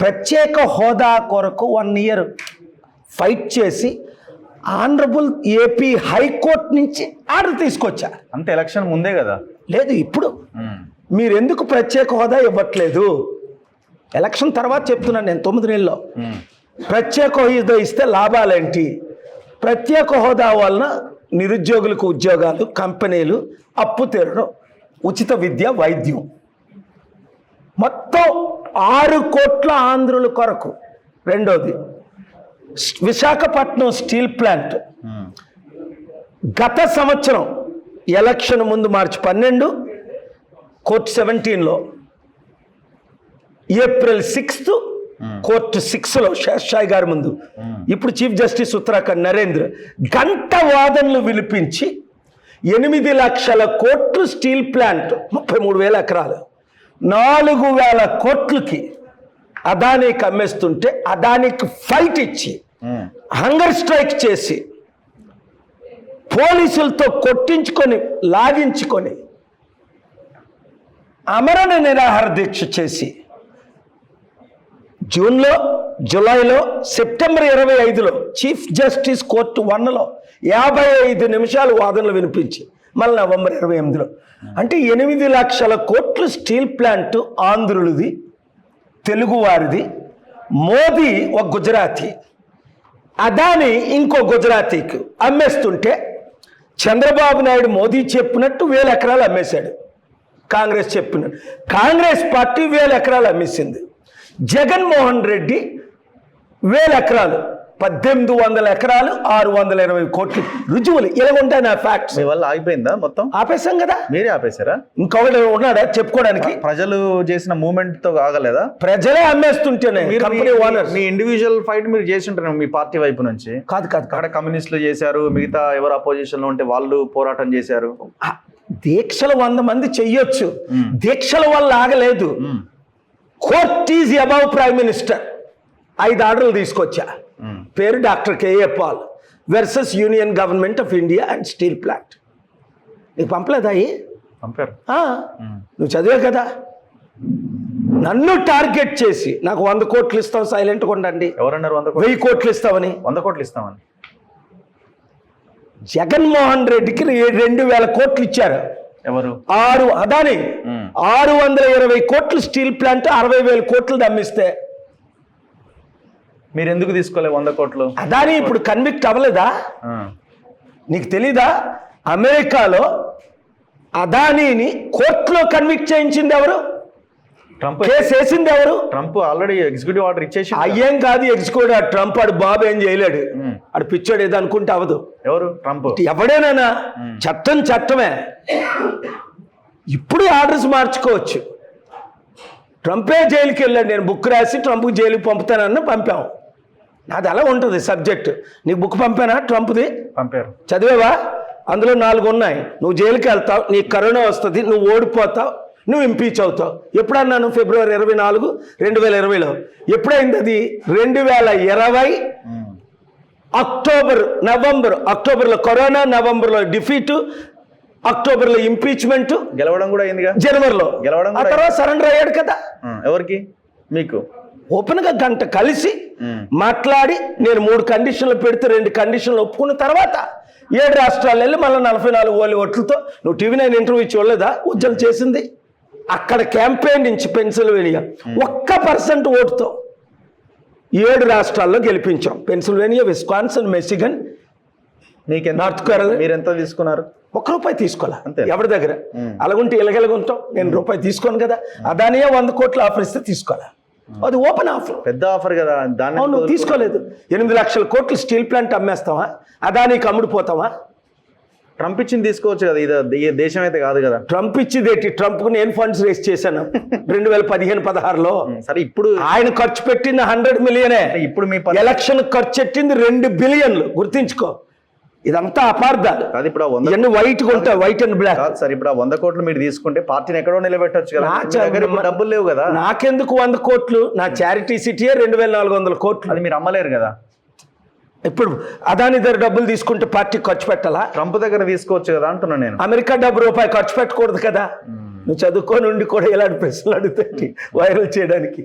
ప్రత్యేక హోదా కొరకు 1 year ఫైట్ చేసి ఆనరబుల్ ఏపీ హైకోర్టు నుంచి ఆర్డర్ తీసుకొచ్చా. అంతే ఎలక్షన్ ముందే కదా. లేదు ఇప్పుడు మీరు ఎందుకు ప్రత్యేక హోదా ఇవ్వట్లేదు? ఎలక్షన్ తర్వాత చెప్తున్నాను నేను 9 నెలల్లో. ప్రత్యేక హోదా ఇస్తే లాభాలేంటి? ప్రత్యేక హోదా వలన నిరుద్యోగులకు ఉద్యోగాలు, కంపెనీలు, అప్పు తీరడం, ఉచిత విద్య, వైద్యం, మొత్తం 6 కోట్ల ఆంధ్రుల కొరకు. రెండోది విశాఖపట్నం స్టీల్ ప్లాంట్ గత సంవత్సరం ఎలక్షన్ ముందు మార్చి 12 కోర్టు 17లో, ఏప్రిల్ 6 కోర్టు 6లో శేషాయి గారి ముందు, ఇప్పుడు చీఫ్ జస్టిస్ ఉత్తరాఖండ్ నరేంద్ర గంట వాదనలు వినిపించి 8 లక్షల కోట్లు స్టీల్ ప్లాంట్ 33,000 ఎకరాలు 4,000 కోట్లకి అదానికి అమ్మేస్తుంటే అదానికి ఫైట్ ఇచ్చి హంగర్ స్ట్రైక్ చేసి పోలీసులతో కొట్టించుకొని లాగించుకొని అమరణ నిరాహార దీక్ష చేసి జూన్లో, జూలైలో, సెప్టెంబర్ 25లో చీఫ్ జస్టిస్ కోర్టు 1లో 55 నిమిషాలు వాదనలు వినిపించి మళ్ళీ నవంబర్ 28లో, అంటే 8 లక్షల కోట్లు స్టీల్ ప్లాంట్ ఆంధ్రులది, తెలుగువారిది. మోదీ ఒక గుజరాతీ, అదాని ఇంకో గుజరాతీకి అమ్మేస్తుంటే చంద్రబాబు నాయుడు మోదీ చెప్పినట్టు 1000 ఎకరాలు అమ్మేశాడు. కాంగ్రెస్ చెప్పినట్టు కాంగ్రెస్ పార్టీ 1000 ఎకరాలు అమ్మేసింది. జగన్మోహన్ రెడ్డి 1000 ఎకరాలు 1800 ఎకరాలు 620 కోట్లు రుజువులు ఇలా ఉంటాయి నా ఫ్యాక్ట్స్. మీ వల్ల ఆగిపోయిందా మొత్తం? ఆపేశాం కదా. మీరే ఆపేశారా? ఇంకొకటి ఉన్నాడా చెప్పుకోవడానికి? ప్రజలు చేసిన మూవ్మెంట్ తో ఆగలేదా? ప్రజలే అమ్మేస్తుంటేనే కంపెనీ ఓనర్స్. మీ ఇండివిజువల్ ఫైట్ మీరు చేసి ఉంటారు మీ పార్టీ వైపు నుంచి. కాదు అక్కడ కమ్యూనిస్టులు చేశారు, మిగతా ఎవరు అపోజిషన్ లో ఉంటే వాళ్ళు పోరాటం చేశారు. దీక్షలు 100 మంది చెయ్యొచ్చు, దీక్షల వల్ల ఆగలేదు. Court is above prime minister. 5 ఆర్డర్లు తీసుకొచ్చా. పేరు doctor KA Paul versus union government of India and steel plant. నీకు పంపలేదా? పంపారు. నువ్వు చదివే కదా. నన్ను టార్గెట్ చేసి నాకు 100 కోట్లు ఇస్తాం, సైలెంట్గా ఉండండి. ఎవరన్నారు 1000 కోట్లు ఇస్తామని? 100 కోట్లు ఇస్తామని జగన్మోహన్ రెడ్డికి 2,000 కోట్లు ఇచ్చారు. ఎవరు? అదాని 620 కోట్లు స్టీల్ ప్లాంట్ 60,000 కోట్లు అమ్మిస్తే మీరు ఎందుకు తీసుకోలే 100 కోట్లు? అదాని ఇప్పుడు కన్విక్ట్ అవ్వలేదా? నీకు తెలీదా? అమెరికాలో అదానీని కోర్టులో కన్విక్ట్ చేయించింది ఎవరు? ట్రంప్. కేసు వేసింది ఎవరు? ట్రంప్ ఆల్రెడీ ఎగ్జిక్యూటివ్ ఆర్డర్ ఇచ్చేసి. అయ్యేం కాదు ఎగ్జిక్యూటివ్. ట్రంప్ ఆడు బాబు ఏం చేయలేడు. ఆడు పిచ్చాడు ఏదో అనుకుంటే అవదు. ఎవరు? ట్రంప్. ఎవడేనా? చట్టం చట్టమే. ఇప్పుడు ఆర్డర్స్ మార్చుకోవచ్చు. ట్రంపే జైలుకి వెళ్ళాడు. నేను బుక్ రాసి ట్రంప్కి జైలుకి పంపుతానన్న పంపాము. నాది అలా ఉంటుంది సబ్జెక్ట్. నీకు బుక్ పంపానా ట్రంప్ది? పంపారు. చదివేవా? అందులో 4 ఉన్నాయి. నువ్వు జైలుకి వెళ్తావు, నీకు కరోనా వస్తుంది, నువ్వు ఓడిపోతావు, నువ్వు ఇంపీచ్ అవుతావు. ఎప్పుడన్నాను? ఫిబ్రవరి 24, 2020లో. ఎప్పుడైంది అది? 2020 అక్టోబర్లో కరోనా, నవంబర్లో డిఫీట్, అక్టోబర్లో ఇంపీచ్మెంట్, గెలవడం కూడా అయిందిగా జనవరిలో. గెలవడం ఆ తర్వాత సరెండర్ అయ్యాడు కదా. ఎవరికి? మీకు. ఓపెన్ గా గంట కలిసి మాట్లాడి నేను 3 కండిషన్లు పెడితే 2 కండిషన్లు ఒప్పుకున్న తర్వాత 7 రాష్ట్రాలు వెళ్ళి మళ్ళీ 44 ఓట్లతో నువ్వు TV9 ఇంటర్వ్యూ చూడలేదా? ఉజ్జలు చేసింది అక్కడ క్యాంపెయిన్ నుంచి పెన్సిల్వేనియా 1% ఓటుతో 7 రాష్ట్రాల్లో గెలిపించాం. Pennsylvania, Wisconsin, Michigan, North Carolina. మీరు ఎంత తీసుకున్నారు? ₹1 తీసుకోవాలా ఎవరి దగ్గర? అలాగుంటే ఇలగలుగుంటాం. నేను రూపాయి తీసుకోను కదా. అదానియే 100 కోట్లు ఆఫర్ ఇస్తే తీసుకోవాలా? అది ఓపెన్ ఆఫర్, పెద్ద ఆఫర్ కదా. దాన్ని నువ్వు తీసుకోలేదు. 8 లక్షల కోట్లు స్టీల్ ప్లాంట్ అమ్మేస్తావా? అదానికి అమ్ముడిపోతావా? ట్రంప్ ఇచ్చింది తీసుకోవచ్చు కదా. ఇది దేశం అయితే కాదు కదా. ట్రంప్ ఇచ్చిందేంటి? ట్రంప్కు నేను ఫండ్స్ రేస్ చేశాను 2015-16లో. సరే, ఇప్పుడు ఆయన ఖర్చు పెట్టింది 100 మిలియనే. ఇప్పుడు మీ ఎలక్షన్ ఖర్చు పెట్టింది 2 బిలియన్లు. గుర్తించుకో, ఇదంతా అపార్థాలు. ఇవన్నీ వైట్గా ఉంటాయి, వైట్ అండ్ బ్లాక్. సార్, ఇప్పుడు 100 కోట్లు మీరు తీసుకుంటే పార్టీని ఎక్కడో నిలబెట్టొచ్చు కదా. డబ్బులు లేవు కదా. నాకెందుకు 100 కోట్లు? నా చారిటీ సిటీయే 2,400 కోట్లు. అది మీరు అమ్మలేరు కదా. ఇప్పుడు అదాని దగ్గర డబ్బులు తీసుకుంటే పార్టీ ఖర్చు పెట్టాలా? ట్రంప్ దగ్గర తీసుకోవచ్చు కదా అంటున్నా నేను. అమెరికా ₹1 ఖర్చు పెట్టకూడదు కదా. నువ్వు చదువుకొని ఉండి కూడా ఇలాంటి ప్రశ్నలు అడుగుతాయి వైరల్ చేయడానికి.